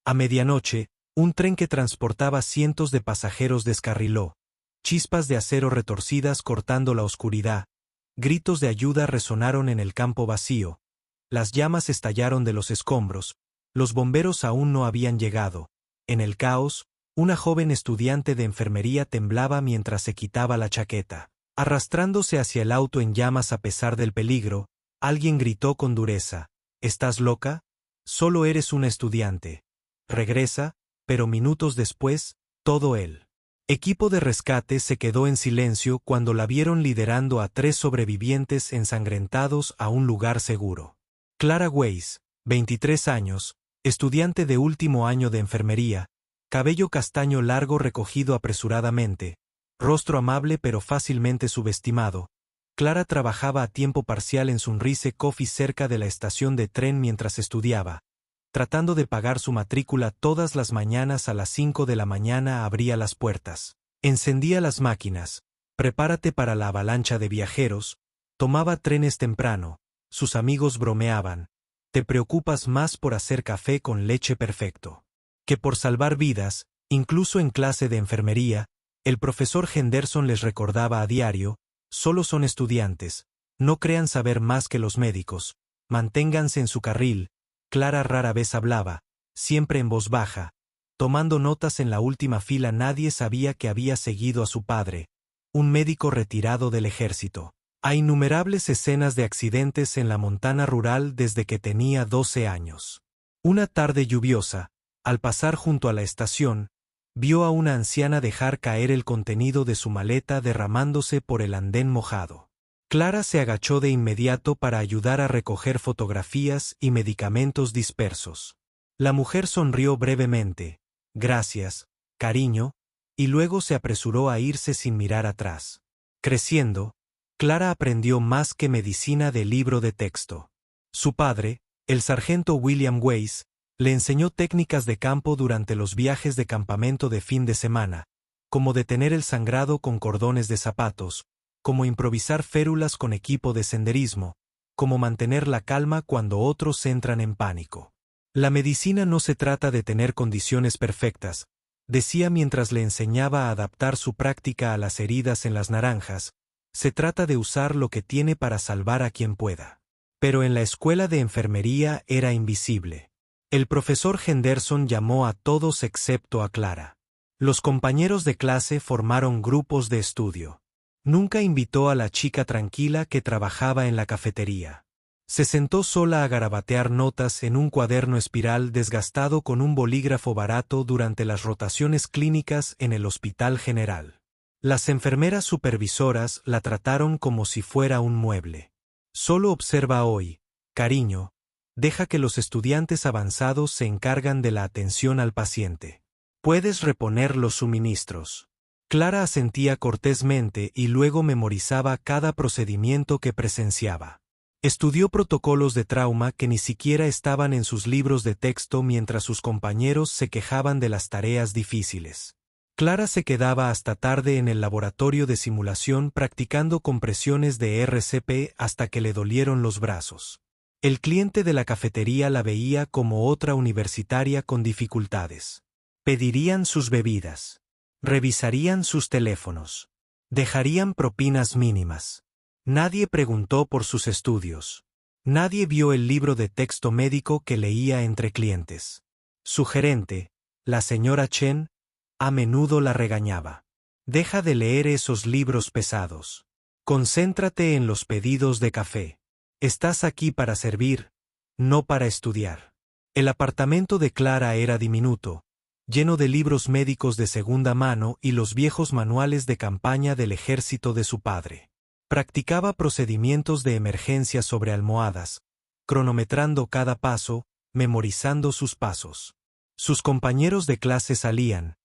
A medianoche, un tren que transportaba cientos de pasajeros descarriló. Chispas de acero retorcidas cortando la oscuridad. Gritos de ayuda resonaron en el campo vacío. Las llamas estallaron de los escombros. Los bomberos aún no habían llegado. En el caos, una joven estudiante de enfermería temblaba mientras se quitaba la chaqueta. Arrastrándose hacia el auto en llamas a pesar del peligro, alguien gritó con dureza: ¿Estás loca? Solo eres una estudiante. Regresa. Pero minutos después, todo el equipo de rescate se quedó en silencio cuando la vieron liderando a 3 sobrevivientes ensangrentados a un lugar seguro. Clara Weiss, 23 años, estudiante de último año de enfermería, cabello castaño largo recogido apresuradamente, rostro amable pero fácilmente subestimado. Clara trabajaba a tiempo parcial en Sunrise Coffee cerca de la estación de tren mientras estudiaba. Tratando de pagar su matrícula todas las mañanas a las 5 de la mañana abría las puertas. Encendía las máquinas. Prepárate para la avalancha de viajeros. Tomaba trenes temprano. Sus amigos bromeaban. Te preocupas más por hacer café con leche perfecto que por salvar vidas. Incluso en clase de enfermería, el profesor Henderson les recordaba a diario: solo son estudiantes. No crean saber más que los médicos. Manténganse en su carril. Clara rara vez hablaba, siempre en voz baja. Tomando notas en la última fila. Nadie sabía que había seguido a su padre, un médico retirado del ejército. Hay innumerables escenas de accidentes en la Montana rural desde que tenía 12 años. Una tarde lluviosa, al pasar junto a la estación, vio a una anciana dejar caer el contenido de su maleta derramándose por el andén mojado. Clara se agachó de inmediato para ayudar a recoger fotografías y medicamentos dispersos. La mujer sonrió brevemente. Gracias, cariño, y luego se apresuró a irse sin mirar atrás. Creciendo, Clara aprendió más que medicina de libro de texto. Su padre, el sargento William Weiss, le enseñó técnicas de campo durante los viajes de campamento de fin de semana, como detener el sangrado con cordones de zapatos, como improvisar férulas con equipo de senderismo, como mantener la calma cuando otros entran en pánico. La medicina no se trata de tener condiciones perfectas, decía mientras le enseñaba a adaptar su práctica a las heridas en las naranjas, se trata de usar lo que tiene para salvar a quien pueda. Pero en la escuela de enfermería era invisible. El profesor Henderson llamó a todos excepto a Clara. Los compañeros de clase formaron grupos de estudio. Nunca invitó a la chica tranquila que trabajaba en la cafetería. Se sentó sola a garabatear notas en un cuaderno espiral desgastado con un bolígrafo barato durante las rotaciones clínicas en el Hospital General. Las enfermeras supervisoras la trataron como si fuera un mueble. Solo observa hoy, cariño, deja que los estudiantes avanzados se encargan de la atención al paciente. Puedes reponer los suministros. Clara asentía cortésmente y luego memorizaba cada procedimiento que presenciaba. Estudió protocolos de trauma que ni siquiera estaban en sus libros de texto mientras sus compañeros se quejaban de las tareas difíciles. Clara se quedaba hasta tarde en el laboratorio de simulación practicando compresiones de RCP hasta que le dolieron los brazos. El cliente de la cafetería la veía como otra universitaria con dificultades. Pedirían sus bebidas. Revisarían sus teléfonos. Dejarían propinas mínimas. Nadie preguntó por sus estudios. Nadie vio el libro de texto médico que leía entre clientes. Su gerente, la señora Chen, a menudo la regañaba. Deja de leer esos libros pesados. Concéntrate en los pedidos de café. Estás aquí para servir, no para estudiar. El apartamento de Clara era diminuto, lleno de libros médicos de segunda mano y los viejos manuales de campaña del ejército de su padre. Practicaba procedimientos de emergencia sobre almohadas, cronometrando cada paso, memorizando sus pasos. Sus compañeros de clase salían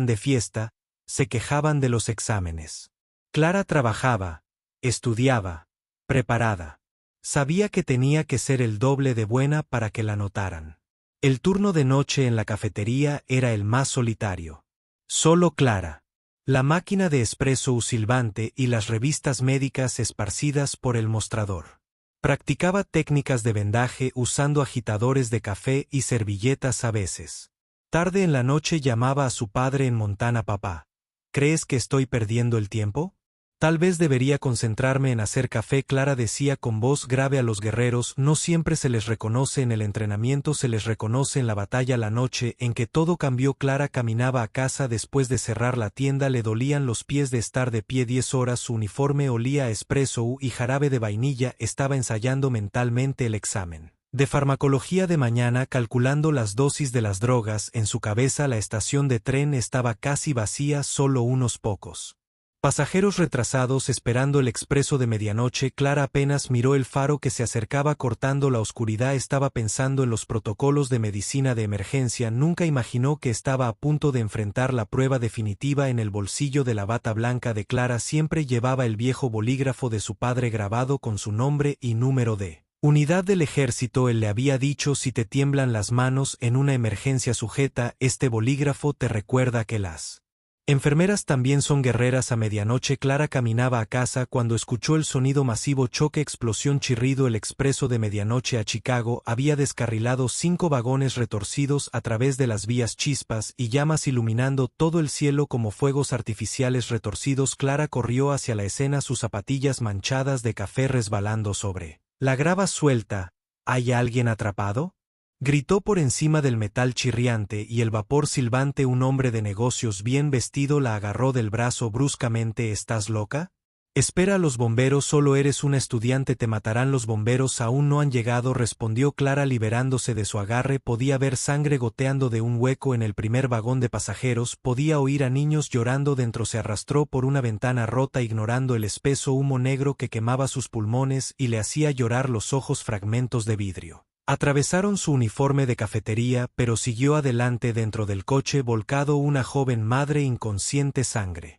de fiesta, se quejaban de los exámenes. Clara trabajaba, estudiaba, preparada. Sabía que tenía que ser el doble de buena para que la notaran. El turno de noche en la cafetería era el más solitario. Solo Clara, la máquina de espresso silbante y las revistas médicas esparcidas por el mostrador. Practicaba técnicas de vendaje usando agitadores de café y servilletas a veces. Tarde en la noche llamaba a su padre en Montana. Papá, ¿crees que estoy perdiendo el tiempo? Tal vez debería concentrarme en hacer café. Clara decía con voz grave. A los guerreros no siempre se les reconoce en el entrenamiento, se les reconoce en la batalla. La noche en que todo cambió, Clara caminaba a casa después de cerrar la tienda. Le dolían los pies de estar de pie 10 horas. Su uniforme olía a espresso y jarabe de vainilla. Estaba ensayando mentalmente el examen de farmacología de mañana, calculando las dosis de las drogas. En su cabeza la estación de tren estaba casi vacía, solo unos pocos pasajeros retrasados esperando el expreso de medianoche. Clara apenas miró el faro que se acercaba cortando la oscuridad. Estaba pensando en los protocolos de medicina de emergencia. Nunca imaginó que estaba a punto de enfrentar la prueba definitiva. En el bolsillo de la bata blanca de Clara siempre llevaba el viejo bolígrafo de su padre grabado con su nombre y número de unidad del ejército. Él le había dicho: si te tiemblan las manos en una emergencia, sujeta este bolígrafo, te recuerda que las enfermeras también son guerreras. A medianoche Clara caminaba a casa cuando escuchó el sonido masivo: choque, explosión, chirrido. El expreso de medianoche a Chicago había descarrilado 5 vagones retorcidos a través de las vías, chispas y llamas iluminando todo el cielo como fuegos artificiales retorcidos. Clara corrió hacia la escena, sus zapatillas manchadas de café resbalando sobre la grava suelta. ¿Hay alguien atrapado?, gritó por encima del metal chirriante y el vapor silbante. Un hombre de negocios bien vestido la agarró del brazo bruscamente. ¿Estás loca? Espera a los bomberos, solo eres una estudiante, te matarán. Los bomberos aún no han llegado, respondió Clara liberándose de su agarre. Podía ver sangre goteando de un hueco en el primer vagón de pasajeros, podía oír a niños llorando dentro. Se arrastró por una ventana rota ignorando el espeso humo negro que quemaba sus pulmones y le hacía llorar los ojos. Fragmentos de vidrio atravesaron su uniforme de cafetería, pero siguió adelante. Dentro del coche volcado, una joven madre inconsciente, sangre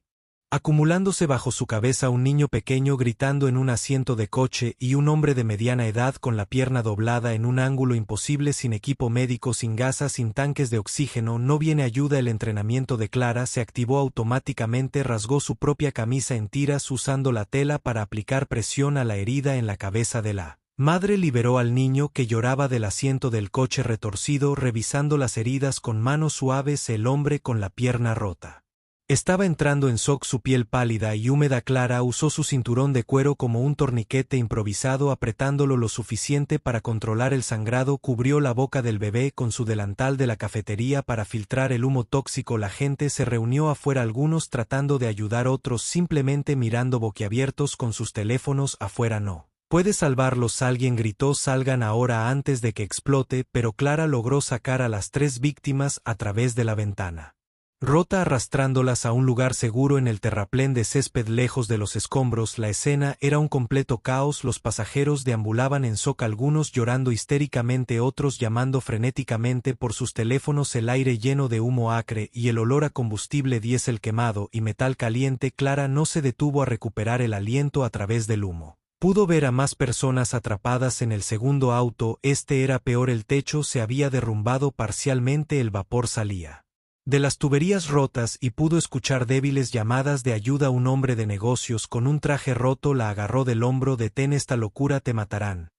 acumulándose bajo su cabeza, un niño pequeño gritando en un asiento de coche y un hombre de mediana edad con la pierna doblada en un ángulo imposible, sin equipo médico, sin gasas, sin tanques de oxígeno. No viene ayuda. El entrenamiento de Clara se activó automáticamente. Rasgó su propia camisa en tiras usando la tela para aplicar presión a la herida en la cabeza de la madre. Liberó al niño que lloraba del asiento del coche retorcido, revisando las heridas con manos suaves. El hombre con la pierna rota estaba entrando en shock, su piel pálida y húmeda. Clara usó su cinturón de cuero como un torniquete improvisado, apretándolo lo suficiente para controlar el sangrado. Cubrió la boca del bebé con su delantal de la cafetería para filtrar el humo tóxico. La gente se reunió afuera, algunos tratando de ayudar, otros simplemente mirando boquiabiertos con sus teléfonos. Afuera no puede salvarlos, alguien gritó. Salgan ahora antes de que explote. Pero Clara logró sacar a las 3 víctimas a través de la ventana rota, arrastrándolas a un lugar seguro en el terraplén de césped lejos de los escombros. La escena era un completo caos. Los pasajeros deambulaban en shock, algunos llorando histéricamente, otros llamando frenéticamente por sus teléfonos. El aire lleno de humo acre y el olor a combustible diésel quemado y metal caliente. Clara no se detuvo a recuperar el aliento a través del humo. Pudo ver a más personas atrapadas en el segundo auto. Este era peor, el techo se había derrumbado parcialmente, el vapor salía de las tuberías rotas y pudo escuchar débiles llamadas de ayuda. Un hombre de negocios con un traje roto la agarró del hombro. Detén esta locura, te matarán.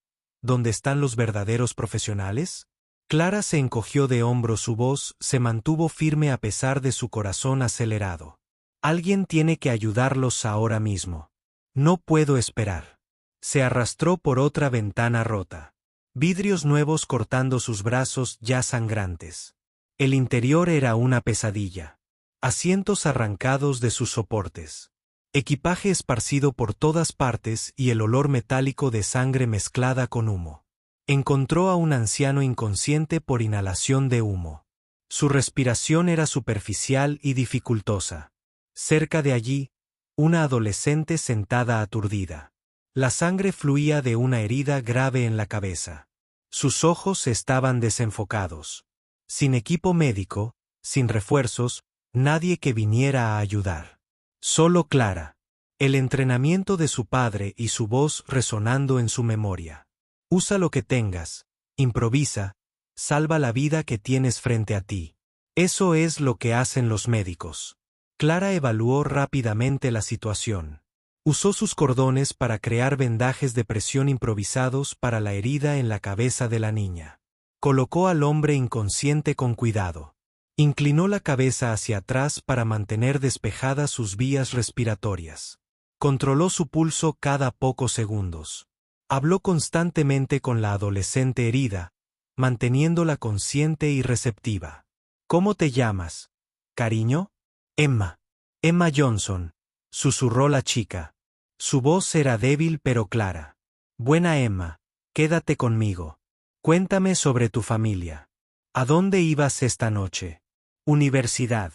¿Dónde están los verdaderos profesionales? Clara se encogió de hombros, su voz se mantuvo firme a pesar de su corazón acelerado. Alguien tiene que ayudarlos ahora mismo. No puedo esperar. Se arrastró por otra ventana rota. Vidrios nuevos cortando sus brazos ya sangrantes. El interior era una pesadilla. Asientos arrancados de sus soportes. Equipaje esparcido por todas partes y el olor metálico de sangre mezclada con humo. Encontró a un anciano inconsciente por inhalación de humo. Su respiración era superficial y dificultosa. Cerca de allí, una adolescente sentada aturdida. La sangre fluía de una herida grave en la cabeza. Sus ojos estaban desenfocados. Sin equipo médico, sin refuerzos, nadie que viniera a ayudar. Solo Clara. El entrenamiento de su padre y su voz resonando en su memoria. Usa lo que tengas, improvisa, salva la vida que tienes frente a ti. Eso es lo que hacen los médicos. Clara evaluó rápidamente la situación. Usó sus cordones para crear vendajes de presión improvisados para la herida en la cabeza de la niña. Colocó al hombre inconsciente con cuidado. Inclinó la cabeza hacia atrás para mantener despejadas sus vías respiratorias. Controló su pulso cada pocos segundos. Habló constantemente con la adolescente herida, manteniéndola consciente y receptiva. ¿Cómo te llamas, cariño? Emma. Emma Johnson, susurró la chica. Su voz era débil pero clara. Buena Emma, quédate conmigo. Cuéntame sobre tu familia. ¿A dónde ibas esta noche? Universidad.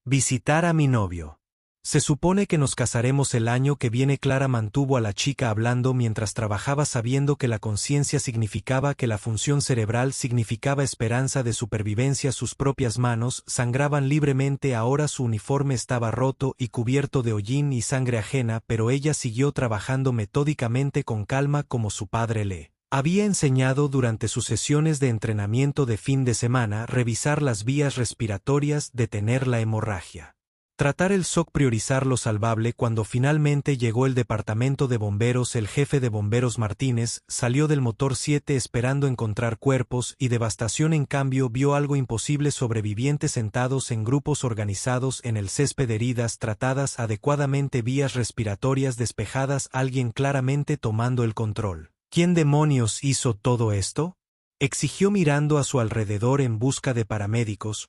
Visitar a mi novio. Se supone que nos casaremos el año que viene. Clara mantuvo a la chica hablando mientras trabajaba, sabiendo que la conciencia significaba que la función cerebral significaba esperanza de supervivencia. Sus propias manos sangraban libremente. Ahora su uniforme estaba roto y cubierto de hollín y sangre ajena, pero ella siguió trabajando metódicamente con calma como su padre le había enseñado durante sus sesiones de entrenamiento de fin de semana: revisar las vías respiratorias, detener la hemorragia. Tratar el shock, priorizar lo salvable. Cuando finalmente llegó el departamento de bomberos, el jefe de bomberos Martínez salió del motor 7 esperando encontrar cuerpos y devastación. En cambio, vio algo imposible: sobrevivientes sentados en grupos organizados en el césped, heridas tratadas adecuadamente, vías respiratorias despejadas, alguien claramente tomando el control. ¿Quién demonios hizo todo esto?, exigió mirando a su alrededor en busca de paramédicos.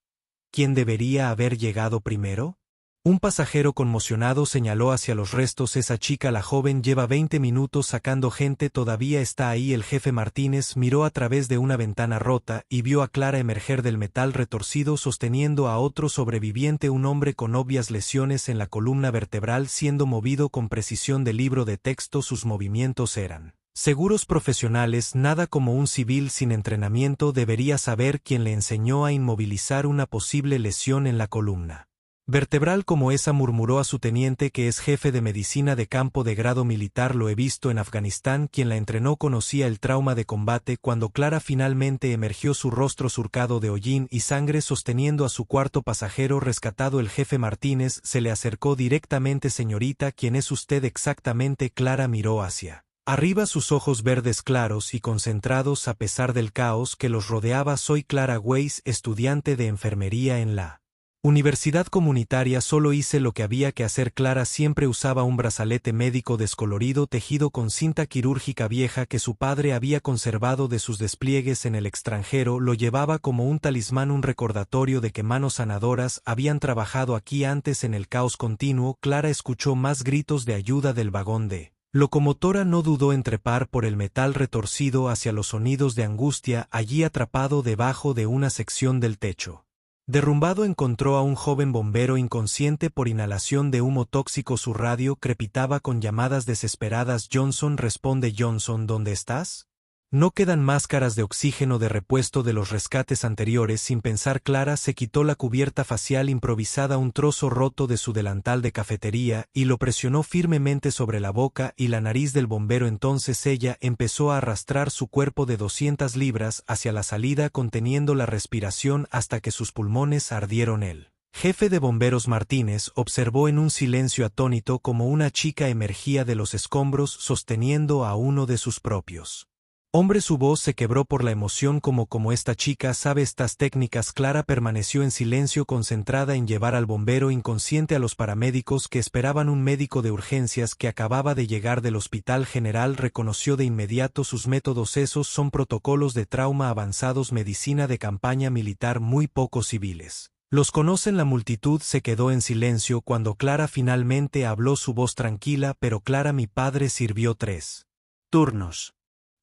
¿Quién debería haber llegado primero? Un pasajero conmocionado señaló hacia los restos. Esa chica, la joven, lleva 20 minutos sacando gente, todavía está ahí. El jefe Martínez miró a través de una ventana rota y vio a Clara emerger del metal retorcido sosteniendo a otro sobreviviente, un hombre con obvias lesiones en la columna vertebral, siendo movido con precisión de libro de texto. Sus movimientos eran seguros, profesionales, nada como un civil sin entrenamiento debería saber. Quien le enseñó a inmovilizar una posible lesión en la columna vertebral como esa, murmuró a su teniente, que es jefe de medicina de campo de grado militar. Lo he visto en Afganistán. Quien la entrenó conocía el trauma de combate. Cuando Clara finalmente emergió, su rostro surcado de hollín y sangre, sosteniendo a su cuarto pasajero rescatado, el jefe Martínez se le acercó directamente. Señorita, ¿quién es usted exactamente? Clara miró hacia arriba, sus ojos verdes claros y concentrados a pesar del caos que los rodeaba. Soy Clara Weiss, estudiante de enfermería en la Universidad Comunitaria. Solo hice lo que había que hacer. Clara siempre usaba un brazalete médico descolorido tejido con cinta quirúrgica vieja que su padre había conservado de sus despliegues en el extranjero. Lo llevaba como un talismán, un recordatorio de que manos sanadoras habían trabajado aquí antes. En el caos continuo, Clara escuchó más gritos de ayuda del vagón de locomotora. No dudó en trepar por el metal retorcido hacia los sonidos de angustia. Allí, atrapado debajo de una sección del techo derrumbado, encontró a un joven bombero inconsciente por inhalación de humo tóxico. Su radio crepitaba con llamadas desesperadas. Johnson, responde. Johnson, ¿dónde estás? No quedan máscaras de oxígeno de repuesto de los rescates anteriores. Sin pensar, Clara se quitó la cubierta facial improvisada, un trozo roto de su delantal de cafetería, y lo presionó firmemente sobre la boca y la nariz del bombero. Entonces ella empezó a arrastrar su cuerpo de 200 libras hacia la salida, conteniendo la respiración hasta que sus pulmones ardieron. El jefe de bomberos Martínez observó en un silencio atónito como una chica emergía de los escombros sosteniendo a uno de sus propios hombre. Su voz se quebró por la emoción. Como esta chica sabe estas técnicas. Clara permaneció en silencio, concentrada en llevar al bombero inconsciente a los paramédicos que esperaban. Un médico de urgencias que acababa de llegar del Hospital General reconoció de inmediato sus métodos. Esos son protocolos de trauma avanzados, medicina de campaña militar, muy pocos civiles los conocen. La multitud se quedó en silencio cuando Clara finalmente habló, su voz tranquila pero clara. Mi padre sirvió 3 turnos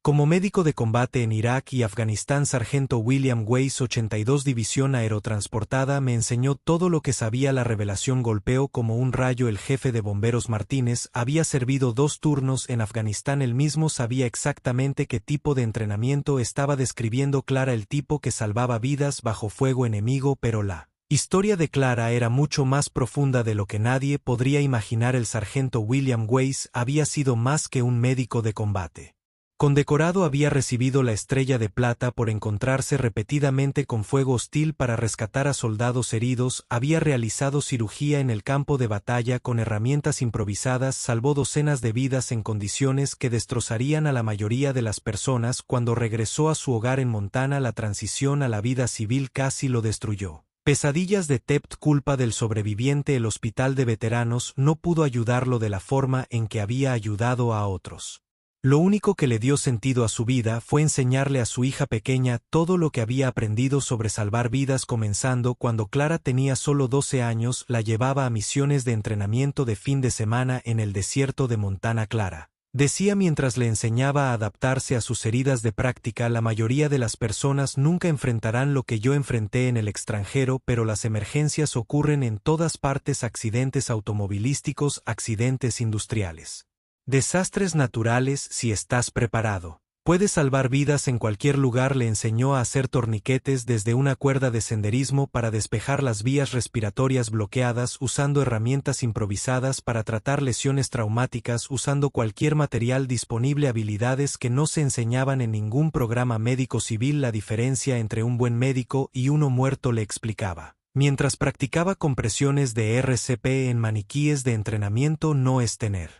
como médico de combate en Irak y Afganistán. Sargento William Weiss, 82 División Aerotransportada. Me enseñó todo lo que sabía. La revelación golpeó como un rayo. El jefe de bomberos Martínez había servido 2 turnos en Afganistán. Él mismo sabía exactamente qué tipo de entrenamiento estaba describiendo Clara, el tipo que salvaba vidas bajo fuego enemigo. Pero la historia de Clara era mucho más profunda de lo que nadie podría imaginar. El sargento William Weiss había sido más que un médico de combate. Condecorado había recibido la Estrella de Plata por encontrarse repetidamente con fuego hostil para rescatar a soldados heridos, había realizado cirugía en el campo de batalla con herramientas improvisadas, salvó docenas de vidas en condiciones que destrozarían a la mayoría de las personas. Cuando regresó a su hogar en Montana, la transición a la vida civil casi lo destruyó. Pesadillas de Tept, culpa del sobreviviente. El hospital de veteranos no pudo ayudarlo de la forma en que había ayudado a otros. Lo único que le dio sentido a su vida fue enseñarle a su hija pequeña todo lo que había aprendido sobre salvar vidas. Comenzando cuando Clara tenía solo 12 años, la llevaba a misiones de entrenamiento de fin de semana en el desierto de Montana. Clara decía mientras le enseñaba a adaptarse a sus heridas de práctica: la mayoría de las personas nunca enfrentarán lo que yo enfrenté en el extranjero, pero las emergencias ocurren en todas partes: accidentes automovilísticos, accidentes industriales, desastres naturales. Si estás preparado, puedes salvar vidas en cualquier lugar. Le enseñó a hacer torniquetes desde una cuerda de senderismo para despejar las vías respiratorias bloqueadas, usando herramientas improvisadas para tratar lesiones traumáticas, usando cualquier material disponible, habilidades que no se enseñaban en ningún programa médico civil. La diferencia entre un buen médico y uno muerto, le explicaba, mientras practicaba compresiones de RCP en maniquíes de entrenamiento, no es tener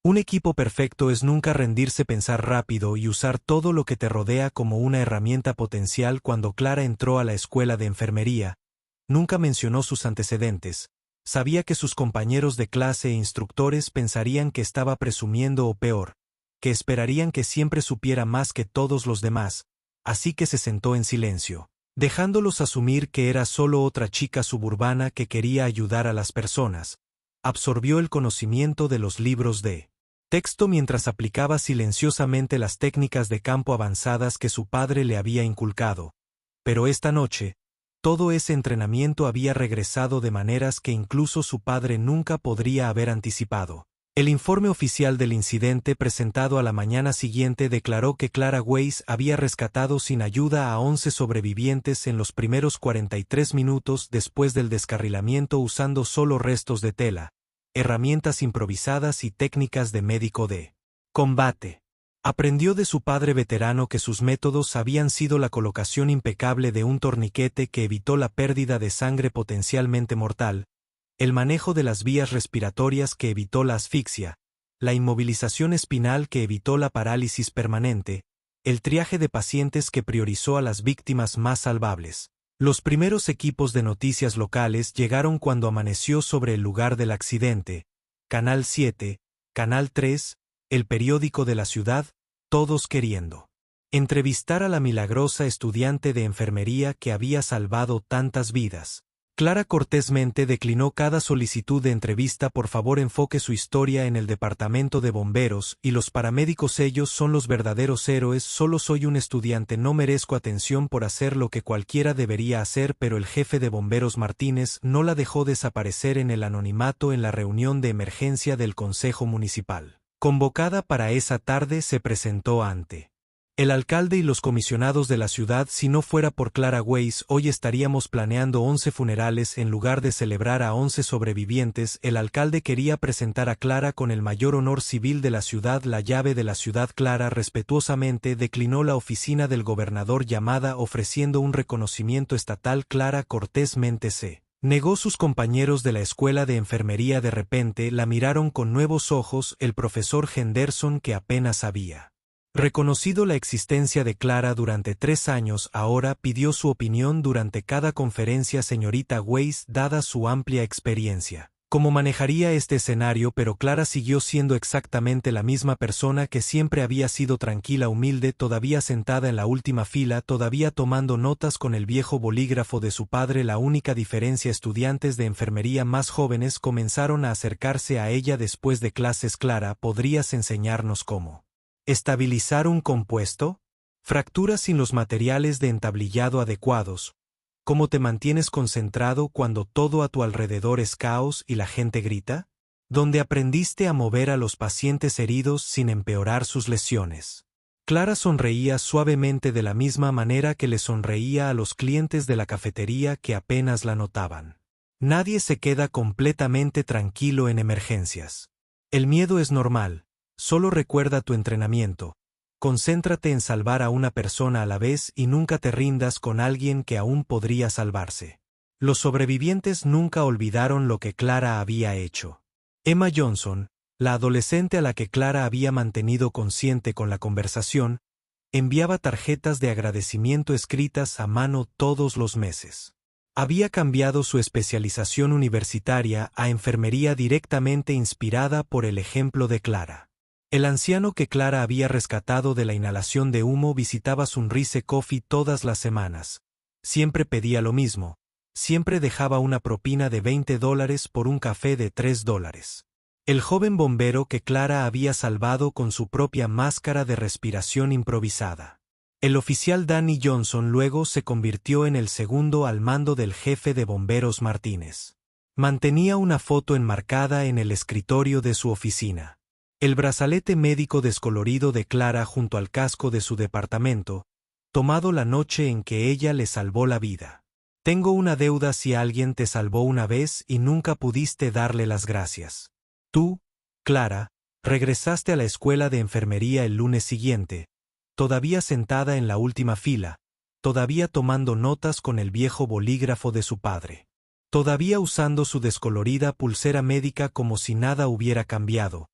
un equipo perfecto, es nunca rendirse, pensar rápido y usar todo lo que te rodea como una herramienta potencial. Cuando Clara entró a la escuela de enfermería, nunca mencionó sus antecedentes. Sabía que sus compañeros de clase e instructores pensarían que estaba presumiendo, o peor, que esperarían que siempre supiera más que todos los demás, así que se sentó en silencio, dejándolos asumir que era solo otra chica suburbana que quería ayudar a las personas. Absorbió el conocimiento de los libros de texto mientras aplicaba silenciosamente las técnicas de campo avanzadas que su padre le había inculcado. Pero esta noche, todo ese entrenamiento había regresado de maneras que incluso su padre nunca podría haber anticipado. El informe oficial del incidente, presentado a la mañana siguiente, declaró que Clara Weiss había rescatado sin ayuda a 11 sobrevivientes en los primeros 43 minutos después del descarrilamiento, usando solo restos de tela, herramientas improvisadas y técnicas de médico de combate. Aprendió de su padre veterano que sus métodos habían sido la colocación impecable de un torniquete que evitó la pérdida de sangre potencialmente mortal, el manejo de las vías respiratorias que evitó la asfixia, la inmovilización espinal que evitó la parálisis permanente, el triaje de pacientes que priorizó a las víctimas más salvables. Los primeros equipos de noticias locales llegaron cuando amaneció sobre el lugar del accidente. Canal 7, Canal 3, el periódico de la ciudad, todos queriendo entrevistar a la milagrosa estudiante de enfermería que había salvado tantas vidas. Clara cortésmente declinó cada solicitud de entrevista. Por favor, enfoque su historia en el departamento de bomberos y los paramédicos, ellos son los verdaderos héroes. Solo soy un estudiante, no merezco atención por hacer lo que cualquiera debería hacer. Pero el jefe de bomberos Martínez no la dejó desaparecer en el anonimato. En la reunión de emergencia del Consejo Municipal, convocada para esa tarde, se presentó ante el alcalde y los comisionados de la ciudad. Si no fuera por Clara Weiss, hoy estaríamos planeando 11 funerales en lugar de celebrar a 11 sobrevivientes. El alcalde quería presentar a Clara con el mayor honor civil de la ciudad, la llave de la ciudad. Clara respetuosamente declinó la oficina del gobernador llamada ofreciendo un reconocimiento estatal. Clara cortésmente se negó. Sus compañeros de la escuela de enfermería de repente la miraron con nuevos ojos. El profesor Henderson, que apenas había reconocido la existencia de Clara durante 3 años, ahora pidió su opinión durante cada conferencia. Señorita Weiss, dada su amplia experiencia, ¿cómo manejaría este escenario? Pero Clara siguió siendo exactamente la misma persona que siempre había sido, tranquila, humilde, todavía sentada en la última fila, todavía tomando notas con el viejo bolígrafo de su padre. La única diferencia: estudiantes de enfermería más jóvenes comenzaron a acercarse a ella después de clases. Clara, ¿podrías enseñarnos cómo estabilizar un compuesto? Fracturas sin los materiales de entablillado adecuados. ¿Cómo te mantienes concentrado cuando todo a tu alrededor es caos y la gente grita? ¿Dónde aprendiste a mover a los pacientes heridos sin empeorar sus lesiones? Clara sonreía suavemente, de la misma manera que le sonreía a los clientes de la cafetería que apenas la notaban. Nadie se queda completamente tranquilo en emergencias. El miedo es normal. Solo recuerda tu entrenamiento. Concéntrate en salvar a una persona a la vez y nunca te rindas con alguien que aún podría salvarse. Los sobrevivientes nunca olvidaron lo que Clara había hecho. Emma Johnson, la adolescente a la que Clara había mantenido consciente con la conversación, enviaba tarjetas de agradecimiento escritas a mano todos los meses. Había cambiado su especialización universitaria a enfermería directamente inspirada por el ejemplo de Clara. El anciano que Clara había rescatado de la inhalación de humo visitaba Sunrise Coffee todas las semanas. Siempre pedía lo mismo. Siempre dejaba una propina de $20 por un café de $3. El joven bombero que Clara había salvado con su propia máscara de respiración improvisada. El oficial Danny Johnson luego se convirtió en el segundo al mando del jefe de bomberos Martínez. Mantenía una foto enmarcada en el escritorio de su oficina. El brazalete médico descolorido de Clara junto al casco de su departamento, tomado la noche en que ella le salvó la vida. Tengo una deuda si alguien te salvó una vez y nunca pudiste darle las gracias. Tú, Clara, regresaste a la escuela de enfermería el lunes siguiente, todavía sentada en la última fila, todavía tomando notas con el viejo bolígrafo de su padre, todavía usando su descolorida pulsera médica como si nada hubiera cambiado,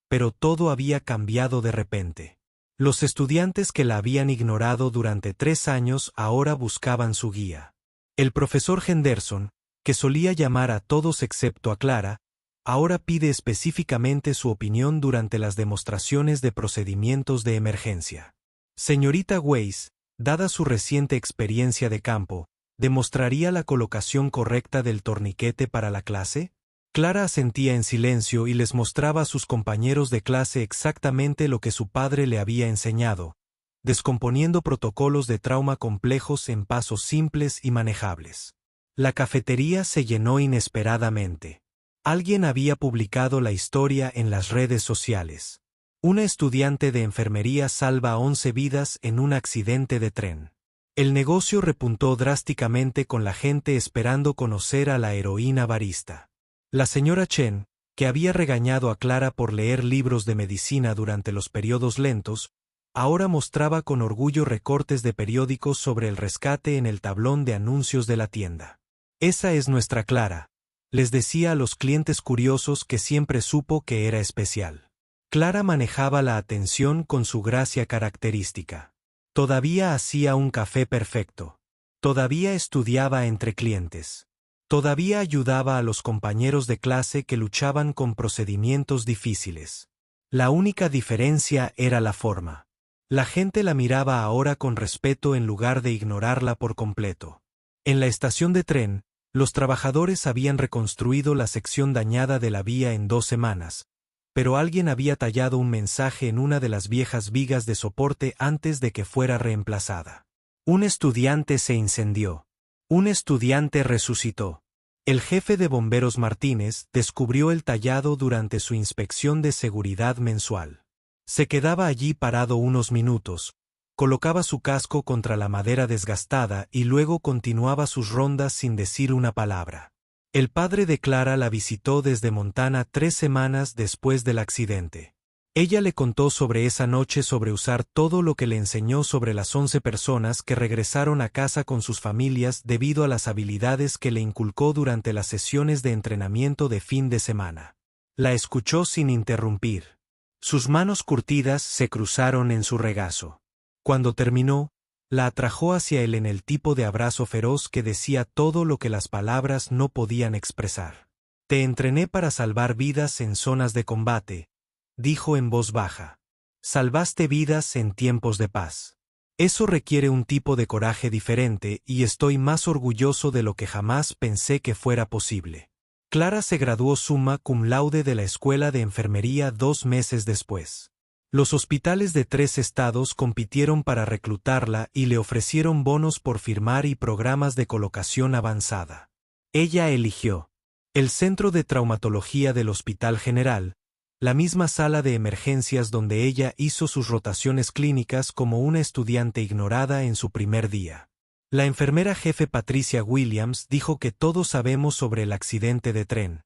pero todo había cambiado de repente. Los estudiantes que la habían ignorado durante 3 años ahora buscaban su guía. El profesor Henderson, que solía llamar a todos excepto a Clara, ahora pide específicamente su opinión durante las demostraciones de procedimientos de emergencia. Señorita Weiss, dada su reciente experiencia de campo, ¿demostraría la colocación correcta del torniquete para la clase? Clara asentía en silencio y les mostraba a sus compañeros de clase exactamente lo que su padre le había enseñado, descomponiendo protocolos de trauma complejos en pasos simples y manejables. La cafetería se llenó inesperadamente. Alguien había publicado la historia en las redes sociales. Una estudiante de enfermería salva a 11 vidas en un accidente de tren. El negocio repuntó drásticamente con la gente esperando conocer a la heroína barista. La señora Chen, que había regañado a Clara por leer libros de medicina durante los periodos lentos, ahora mostraba con orgullo recortes de periódicos sobre el rescate en el tablón de anuncios de la tienda. Esa es nuestra Clara, les decía a los clientes curiosos que siempre supo que era especial. Clara manejaba la atención con su gracia característica. Todavía hacía un café perfecto. Todavía estudiaba entre clientes. Todavía ayudaba a los compañeros de clase que luchaban con procedimientos difíciles. La única diferencia era la forma. La gente la miraba ahora con respeto en lugar de ignorarla por completo. En la estación de tren, los trabajadores habían reconstruido la sección dañada de la vía en 2 semanas, pero alguien había tallado un mensaje en una de las viejas vigas de soporte antes de que fuera reemplazada. Un estudiante se incendió. Un estudiante resucitó. El jefe de bomberos Martínez descubrió el tallado durante su inspección de seguridad mensual. Se quedaba allí parado unos minutos, colocaba su casco contra la madera desgastada y luego continuaba sus rondas sin decir una palabra. El padre de Clara la visitó desde Montana 3 semanas después del accidente. Ella le contó sobre esa noche sobre usar todo lo que le enseñó sobre las 11 personas que regresaron a casa con sus familias debido a las habilidades que le inculcó durante las sesiones de entrenamiento de fin de semana. La escuchó sin interrumpir. Sus manos curtidas se cruzaron en su regazo. Cuando terminó, la atrajo hacia él en el tipo de abrazo feroz que decía todo lo que las palabras no podían expresar. Te entrené para salvar vidas en zonas de combate, dijo en voz baja. Salvaste vidas en tiempos de paz. Eso requiere un tipo de coraje diferente y estoy más orgulloso de lo que jamás pensé que fuera posible. Clara se graduó summa cum laude de la escuela de enfermería 2 meses después. Los hospitales de 3 estados compitieron para reclutarla y le ofrecieron bonos por firmar y programas de colocación avanzada. Ella eligió el Centro de Traumatología del Hospital General, la misma sala de emergencias donde ella hizo sus rotaciones clínicas como una estudiante ignorada en su primer día. La enfermera jefe Patricia Williams dijo que todos sabemos sobre el accidente de tren,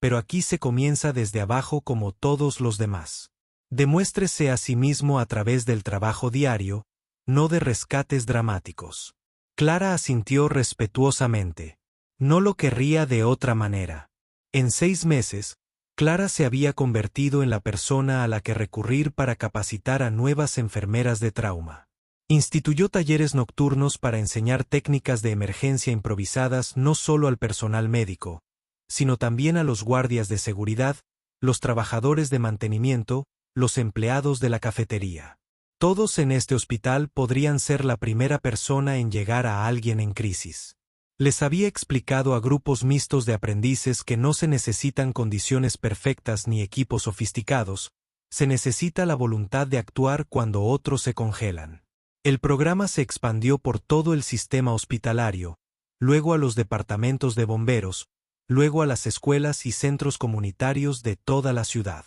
pero aquí se comienza desde abajo como todos los demás. Demuéstrese a sí mismo a través del trabajo diario, no de rescates dramáticos. Clara asintió respetuosamente. No lo querría de otra manera. En 6 meses, Clara se había convertido en la persona a la que recurrir para capacitar a nuevas enfermeras de trauma. Instituyó talleres nocturnos para enseñar técnicas de emergencia improvisadas no solo al personal médico, sino también a los guardias de seguridad, los trabajadores de mantenimiento, los empleados de la cafetería. Todos en este hospital podrían ser la primera persona en llegar a alguien en crisis. Les había explicado a grupos mixtos de aprendices que no se necesitan condiciones perfectas ni equipos sofisticados, se necesita la voluntad de actuar cuando otros se congelan. El programa se expandió por todo el sistema hospitalario, luego a los departamentos de bomberos, luego a las escuelas y centros comunitarios de toda la ciudad.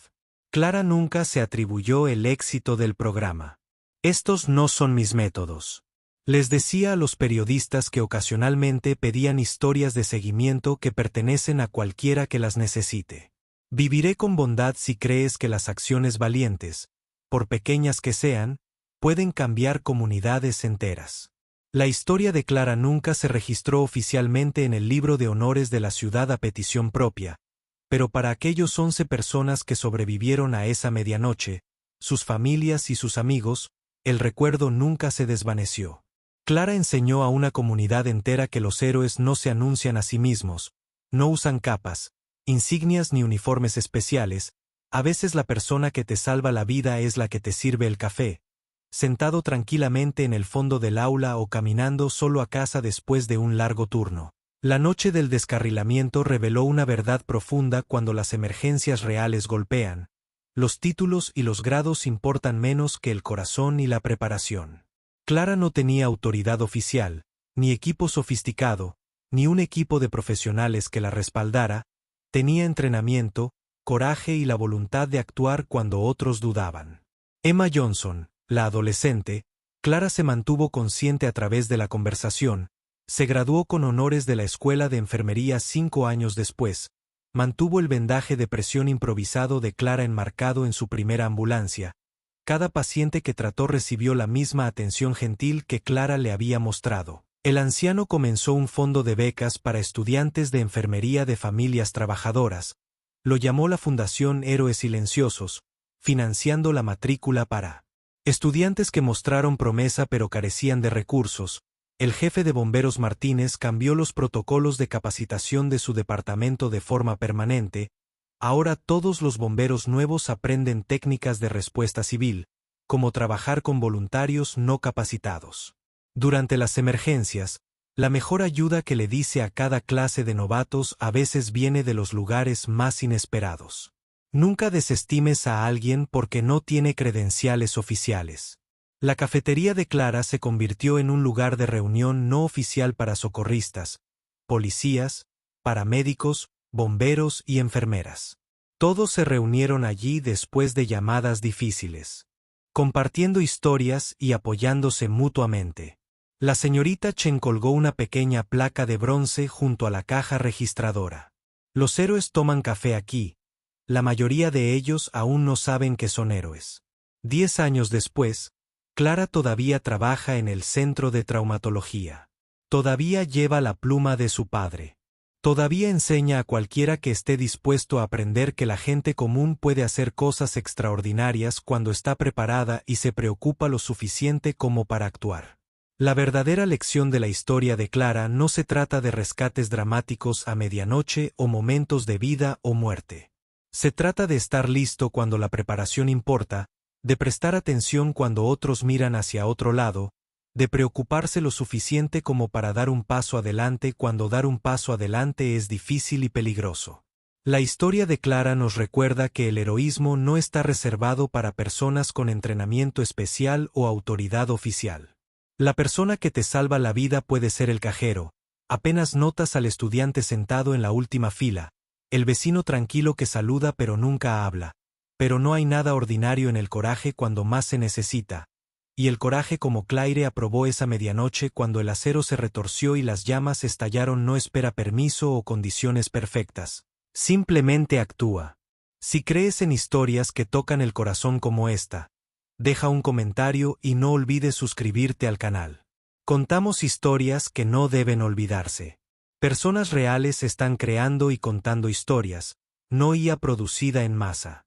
Clara nunca se atribuyó el éxito del programa. Estos no son mis métodos. Les decía a los periodistas que ocasionalmente pedían historias de seguimiento que pertenecen a cualquiera que las necesite. Viviré con bondad si crees que las acciones valientes, por pequeñas que sean, pueden cambiar comunidades enteras. La historia de Clara nunca se registró oficialmente en el libro de honores de la ciudad a petición propia, pero para aquellos 11 personas que sobrevivieron a esa medianoche, sus familias y sus amigos, el recuerdo nunca se desvaneció. Clara enseñó a una comunidad entera que los héroes no se anuncian a sí mismos, no usan capas, insignias ni uniformes especiales, a veces la persona que te salva la vida es la que te sirve el café, sentado tranquilamente en el fondo del aula o caminando solo a casa después de un largo turno. La noche del descarrilamiento reveló una verdad profunda cuando las emergencias reales golpean. Los títulos y los grados importan menos que el corazón y la preparación. Clara no tenía autoridad oficial, ni equipo sofisticado, ni un equipo de profesionales que la respaldara, tenía entrenamiento, coraje y la voluntad de actuar cuando otros dudaban. Emma Johnson, la adolescente, Clara se mantuvo consciente a través de la conversación, se graduó con honores de la escuela de enfermería 5 años después, mantuvo el vendaje de presión improvisado de Clara enmarcado en su primera ambulancia. Cada paciente que trató recibió la misma atención gentil que Clara le había mostrado. El anciano comenzó un fondo de becas para estudiantes de enfermería de familias trabajadoras. Lo llamó la Fundación Héroes Silenciosos, financiando la matrícula para estudiantes que mostraron promesa pero carecían de recursos. El jefe de bomberos Martínez cambió los protocolos de capacitación de su departamento de forma permanente. Ahora todos los bomberos nuevos aprenden técnicas de respuesta civil, como trabajar con voluntarios no capacitados. Durante las emergencias, la mejor ayuda que le dice a cada clase de novatos a veces viene de los lugares más inesperados. Nunca desestimes a alguien porque no tiene credenciales oficiales. La cafetería de Clara se convirtió en un lugar de reunión no oficial para socorristas, policías, paramédicos, bomberos y enfermeras. Todos se reunieron allí después de llamadas difíciles, compartiendo historias y apoyándose mutuamente. La señorita Chen colgó una pequeña placa de bronce junto a la caja registradora. Los héroes toman café aquí. La mayoría de ellos aún no saben que son héroes. 10 años después, Clara todavía trabaja en el centro de traumatología. Todavía lleva la pluma de su padre. Todavía enseña a cualquiera que esté dispuesto a aprender que la gente común puede hacer cosas extraordinarias cuando está preparada y se preocupa lo suficiente como para actuar. La verdadera lección de la historia de Clara no se trata de rescates dramáticos a medianoche o momentos de vida o muerte. Se trata de estar listo cuando la preparación importa, de prestar atención cuando otros miran hacia otro lado, de preocuparse lo suficiente como para dar un paso adelante cuando dar un paso adelante es difícil y peligroso. La historia de Clara nos recuerda que el heroísmo no está reservado para personas con entrenamiento especial o autoridad oficial. La persona que te salva la vida puede ser el cajero, apenas notas al estudiante sentado en la última fila, el vecino tranquilo que saluda pero nunca habla, pero no hay nada ordinario en el coraje cuando más se necesita. Y el coraje como Claire aprobó esa medianoche cuando el acero se retorció y las llamas estallaron no espera permiso o condiciones perfectas. Simplemente actúa. Si crees en historias que tocan el corazón como esta, deja un comentario y no olvides suscribirte al canal. Contamos historias que no deben olvidarse. Personas reales están creando y contando historias, no IA producida en masa.